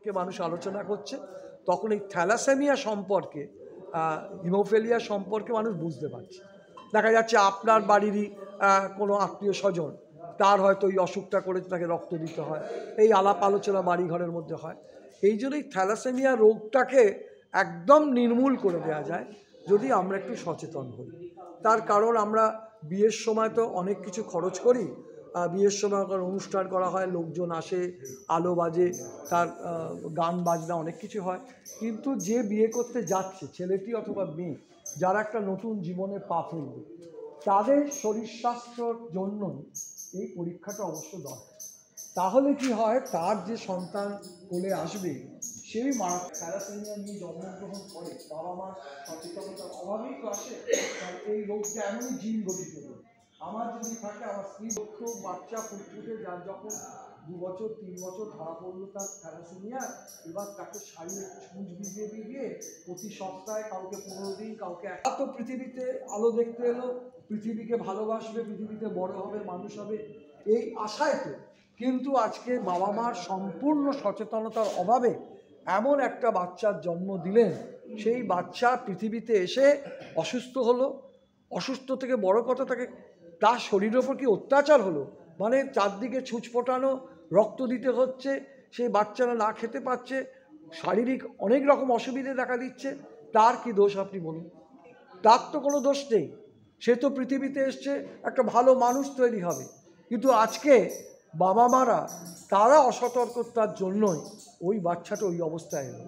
সম্পর্কে মানুষ আলোচনা করছে, তখন এই থ্যালাসেমিয়া সম্পর্কে, হিমোফিলিয়া সম্পর্কে মানুষ বুঝতে পারছে। দেখা যাচ্ছে আপনার বাড়িরই কোনো আত্মীয় স্বজন, তার হয়তো ওই অসুখটা করে তাকে রক্ত দিতে হয়, এই আলাপ আলোচনা বাড়ি ঘরের মধ্যে হয়। এই জন্যই থ্যালাসেমিয়া রোগটাকে একদম নির্মূল করে দেওয়া যায় যদি আমরা একটু সচেতন হই। তার কারণ আমরা বিয়ের সময় তো অনেক কিছু খরচ করি, বিয়ের সময় অনুষ্ঠান করা হয়, লোকজন আসে, আলো বাজে, তার গান বাজনা অনেক কিছু হয়, কিন্তু যে বিয়ে করতে যাচ্ছে ছেলেটি অথবা মেয়ে, যারা একটা নতুন জীবনে পা ফেলবে, তাদের শরীর স্বাস্থ্যর জন্য এই পরীক্ষাটা অবশ্য দরকার। তাহলে কি হয়, তার যে সন্তান কোলে আসবে সেই থ্যালাসেমিয়া নিয়ে জন্মগ্রহণ করে, বাবা মার সচেতনতার অভাবেই তো আসে। এই রোগটা এমনই জিন গঠিত রোগ। আমার যদি থাকে, আমার স্ত্রী তো বাচ্চা ফুটফুটে, যার যখন 2 বছর 3 বছর ধরা পড়লো তার থ্যালাসেমিয়া, এবার তাকে শারীরিক ছুঁচ ভিজিয়ে প্রতি সপ্তাহে কাউকে 15 দিন, কাউকে এত পৃথিবীতে আলো দেখতে এলো, পৃথিবীকে ভালোবাসবে, পৃথিবীতে বড় হবে, মানুষ হবে, এই আশায় তো। কিন্তু আজকে বাবা মার সম্পূর্ণ সচেতনতার অভাবে এমন একটা বাচ্চার জন্ম দিলেন, সেই বাচ্চা পৃথিবীতে এসে অসুস্থ হলো। অসুস্থ থেকে বড় কথা, তার শরীরের ওপর কি অত্যাচার হলো, মানে চারদিকে ছুঁচ ফোটানো, রক্ত দিতে হচ্ছে, সেই বাচ্চারা না খেতে পাচ্ছে, শারীরিক অনেক রকম অসুবিধে দেখা দিচ্ছে। তার কি দোষ আপনি বলুন? তার তো কোনো দোষ নেই, সে তো পৃথিবীতে এসছে একটা ভালো মানুষ তৈরি হবে। কিন্তু আজকে বাবা মারা তারা অসতর্কতার জন্যই ওই বাচ্চাটা ওই অবস্থায় এলো।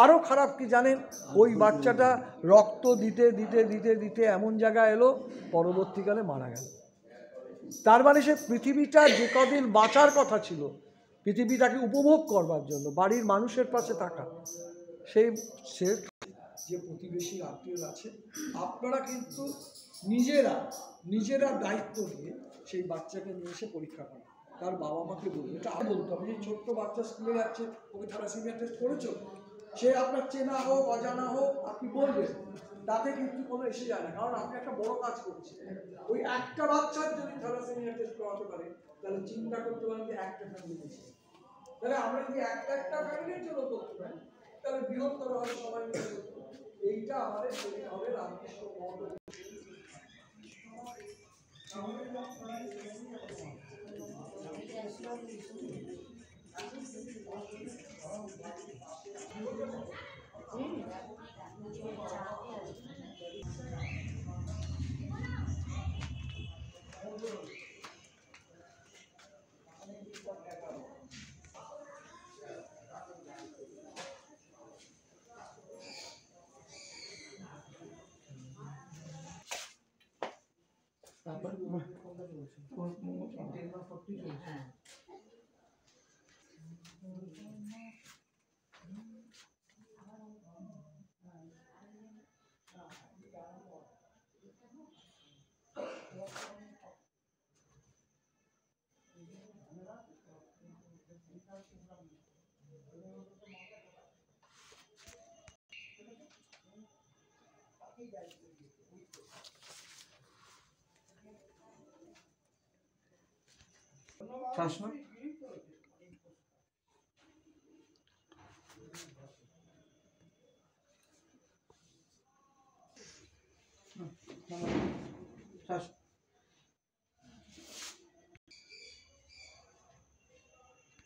আরও খারাপ কি জানেন, ওই বাচ্চাটা রক্ত দিতে দিতে দিতে দিতে এমন জায়গায় এলো, পরবর্তীকালে মারা গেল। তার মানে সে পৃথিবীটা যে কদিন বাঁচার কথা ছিল, পৃথিবীটাকে উপভোগ করবার জন্য, বাড়ির মানুষের পাশে থাকা, সে যে প্রতিবেশী আত্মীয় আছে, আপনারা কিন্তু নিজেরা দায়িত্ব নিয়ে সেই বাচ্চাকে নিয়ে এসে পরীক্ষা করেন, তার বাবা মাকে বলুন। এটা বলতো, আমি যে ছোট্ট বাচ্চা স্কুলে যাচ্ছে, ওকে থ্যালাসেমিয়া টেস্ট করেছো, সে আপনার চেনা হোক অজানা হোক, আপনি বলবেন, তাতে কিন্তু কোনো এসে যায় না, কারণ আপনি একটা বড় কাজ করছেন। ওই একটা বাচ্চার যদি থ্যালাসেমিয়া টেস্ট করাতে পারে, তাহলে চিন্তা করতে পারেন যে একটা ফ্যামিলি, তাহলে আমরা যদি একটা ফ্যামিলির জন্য করতে পারি, তাহলে বৃহত্তর হবে, সবাই মিলে। এইটা আমাদের শরীর হবে রামকৃষ্ণ মঠ। শাসন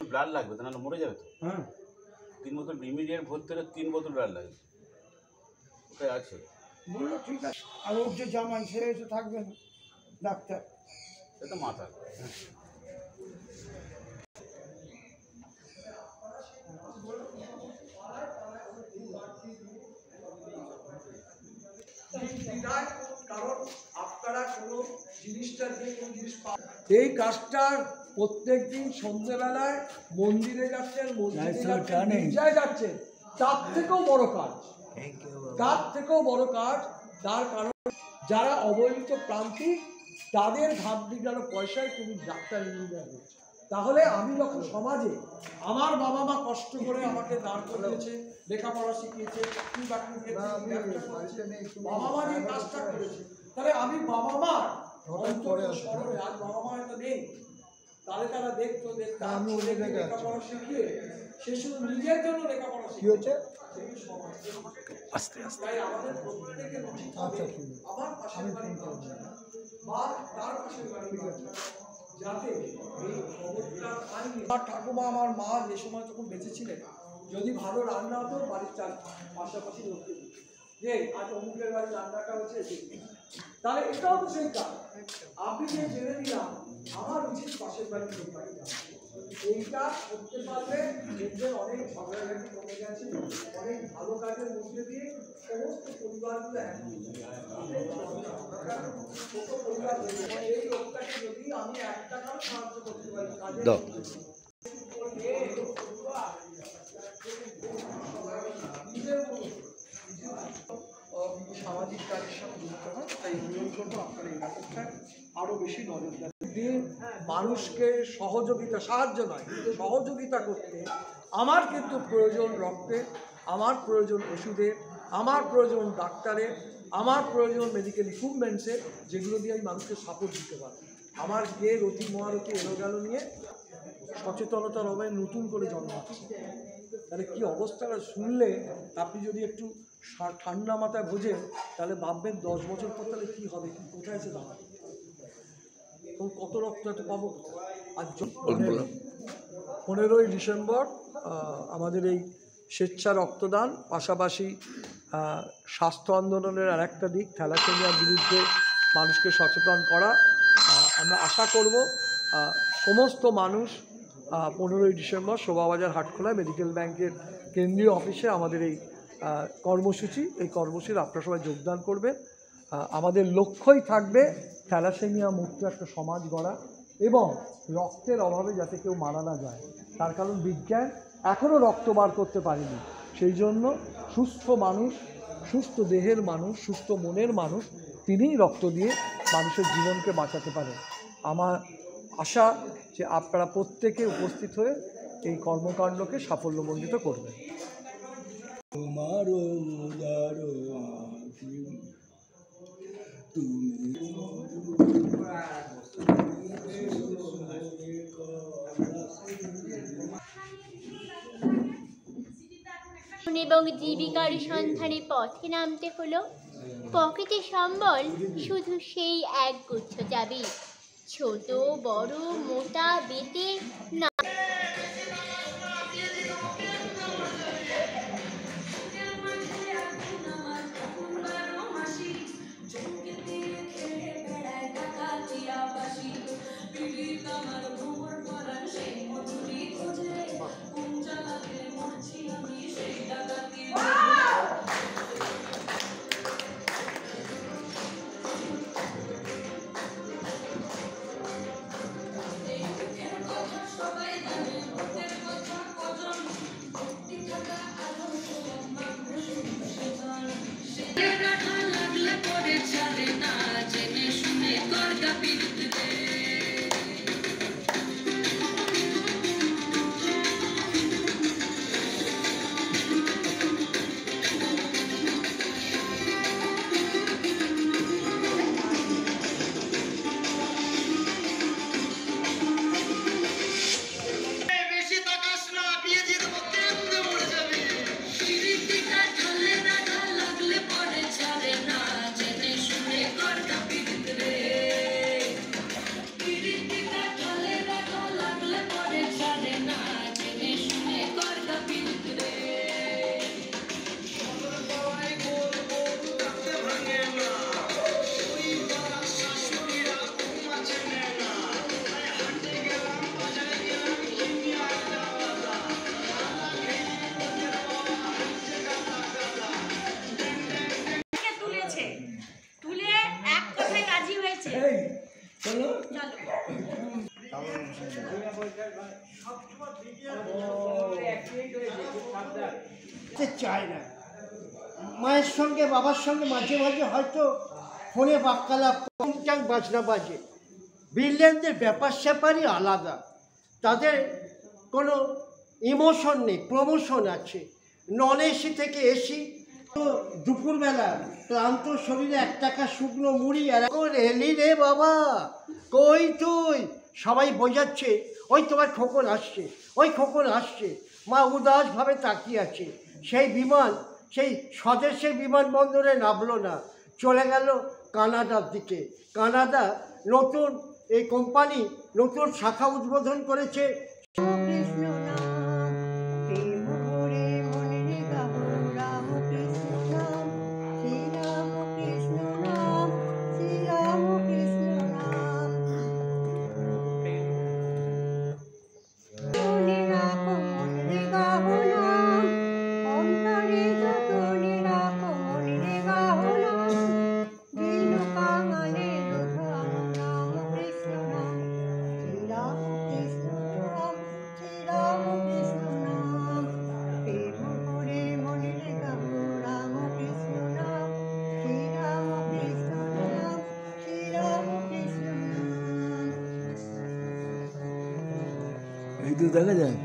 ব্লাড লাগবে, তা নাহলে মরে যাবে তো। হ্যাঁ, 3 বোতল ইমিডিয়েট ভর্তি হলে 3 বোতল ব্লাড লাগবে। ওটাই আছে, বললো ঠিক আছে। আর ওর যে জামাই, সে এসে থাকবে না, ডাক্তার, সে তো মাথা। কারণ আপনারা কোনো জিনিসটা দিয়ে কোনো জিনিস এই কাজটার প্রত্যেক দিন সন্ধ্যেবেলায় মন্দিরে যাচ্ছেন, গির্জায় যাচ্ছেন, তার থেকেও বড় কাজ, তার কারণ যারা অবহেলিত প্রান্তিক, তাদের ঘাট দিগানো পয়সায় তুমি ডাক্তার ইঞ্জিনিয়ার হচ্ছে। তাহলে আমি যখন সমাজে, আমার বাবা মা কষ্ট করে আমাকে দাঁড় করিয়েছে, লেখাপড়া শিখিয়েছে, বাবা মা যে কাজটা করেছে, তাহলে আমি বাবা মা স্মরণে, আজ বাবা মা হয়তো নেই, তাহলে তারা দেখতো আমি লেখাপড়া শিখিয়ে সে শুধু নিজের জন্য লেখাপড়া কি হয়েছে? আস্তে আস্তে তাই আমাদের প্রত্যেকের উচিত হবে আমার পাশের বাড়ির মানুষ বা তার পাশের বাড়ির মানুষ যাতে এই খবরটা পায়নি। আমার ঠাকুমা আমার মা যে সময় যখন বেঁচে ছিলেন, যদি ভালো রান্না হতো বাড়ির চার পাশাপাশি লোককে যে আজ অমুকের বাড়ি রান্নাটা হচ্ছে, তাহলে এটাও তো সেই কাজ। আপনি যে জেনে দিলাম আমার উচিত পাশের বাড়ির লোক বাড়ি যাওয়া, এইটা করতে পারলে দেখবেন অনেক ঝগড়াঝাটি কমে গেছে, অনেক ভালো কাজের মধ্যে দিয়ে সমস্ত পরিবারগুলো এক হয়ে যায়। ছোট পরিবার হয়ে যায়। এই লোকটাকে যদি আমি 1 টাকাও সাহায্য করতে পারি কাজে সামাজিক কাজের সাথে যুক্ত হয়, তাই অনুরোধ করবো আপনারা এই ব্যাপারটায় আরো বেশি নজর দেন। মানুষকে সহযোগিতা, সাহায্য নয় সহযোগিতা করতে আমার কিন্তু প্রয়োজন রক্তের, আমার প্রয়োজন ওষুধের, আমার প্রয়োজন ডাক্তারের, আমার প্রয়োজন মেডিকেল ইকুইপমেন্টসের, যেগুলো দিয়ে আমি মানুষকে সাপোর্ট দিতে পারি। আমার কে রতি মহারতি এলো গেল নিয়ে সচেতনতার অভাবে নতুন করে জন্মাচ্ছে। তাহলে কি অবস্থাটা শুনলে আপনি যদি একটু ঠান্ডা মাথায় বোঝেন, তাহলে ভাববেন 10 বছর পর তাহলে কী হবে, কি কোথায় এসে দাঁড়াবে, তখন কত রক্ত এত পাবো। আর 15ই ডিসেম্বর আমাদের এই স্বেচ্ছা রক্তদান, পাশাপাশি স্বাস্থ্য আন্দোলনের আর একটা দিক থ্যালাসেমিয়ার বিরুদ্ধে মানুষকে সচেতন করা। আমরা আশা করব সমস্ত মানুষ 15ই ডিসেম্বর শোভাবাজার হাটখোলায় মেডিকেল ব্যাংকের কেন্দ্রীয় অফিসে আমাদের এই কর্মসূচি, এই কর্মসূচির আপনারা সবাই যোগদান করবেন। আমাদের লক্ষ্যই থাকবে থ্যালাসেমিয়া মুক্ত একটা সমাজ গড়া এবং রক্তের অভাবে যাতে কেউ মারা না যায়। তার কারণ বিজ্ঞান এখনও রক্ত বার করতে পারেনি। সেই জন্য সুস্থ মানুষ, সুস্থ দেহের মানুষ, সুস্থ মনের মানুষ, তিনিই রক্ত দিয়ে মানুষের জীবনকে বাঁচাতে পারেন। আমার আশা যে আপনারা প্রত্যেকে উপস্থিত হয়ে এই কর্মকাণ্ডকে সাফল্যমণ্ডিত করবেন। এবং জীবিকার সন্ধানে পথে নামতে হলো। পকেটে সম্বল শুধু সেই এক গুচ্ছ চাবি, ছোট বড় মোটা বেটে না। চায় না মায়ের সঙ্গে বাবার সঙ্গে মাঝে মাঝে হয়তো ফোনে বাক্যালাপ টুংটাং বাজনা বাজে। বিল্ডেনদের ব্যাপার স্যাপারই আলাদা, তাদের কোনো ইমোশন নেই, প্রমোশন আছে। নন এসি থেকে এসি, তো দুপুরবেলা ক্লান্ত শরীরে 1 টাকা শুকনো মুড়ি আর এখন এলি রে বাবা, কই তুই? সবাই বোঝাচ্ছে ওই তোমার খোকন আসছে, ওই খোকন আসছে। মা উদাসভাবে তাকিয়ে আছে। সেই বিমান সেই স্বদেশের বিমানবন্দরে নামলো না, চলে গেল কানাডার দিকে। কানাডা নতুন এই কোম্পানি নতুন শাখা উদ্বোধন করেছে। কৃষ্ণ নাম প্রেম ভরে মনে গাবো রাম কৃষ্ণ নাম, শ্রী রাম কৃষ্ণ নাম, শ্রী রাম কৃষ্ণ নাম। মনে রাখো মনে গাবো নাম, অন্তরে যতনে রাখো মনে গাবো নাম, দিন কাঙালে দুধাম রাম কৃষ্ণ নাম, শ্রী রাম কৃষ্ণ নাম, শ্রী রাম কৃষ্ণ নাম। প্রেম ভরে মনে গাবো রাম কৃষ্ণ নাম, শ্রী রাম কৃষ্ণ নাম, শ্রী রাম কৃষ্ণ নাম। এই তো দেখা যায়।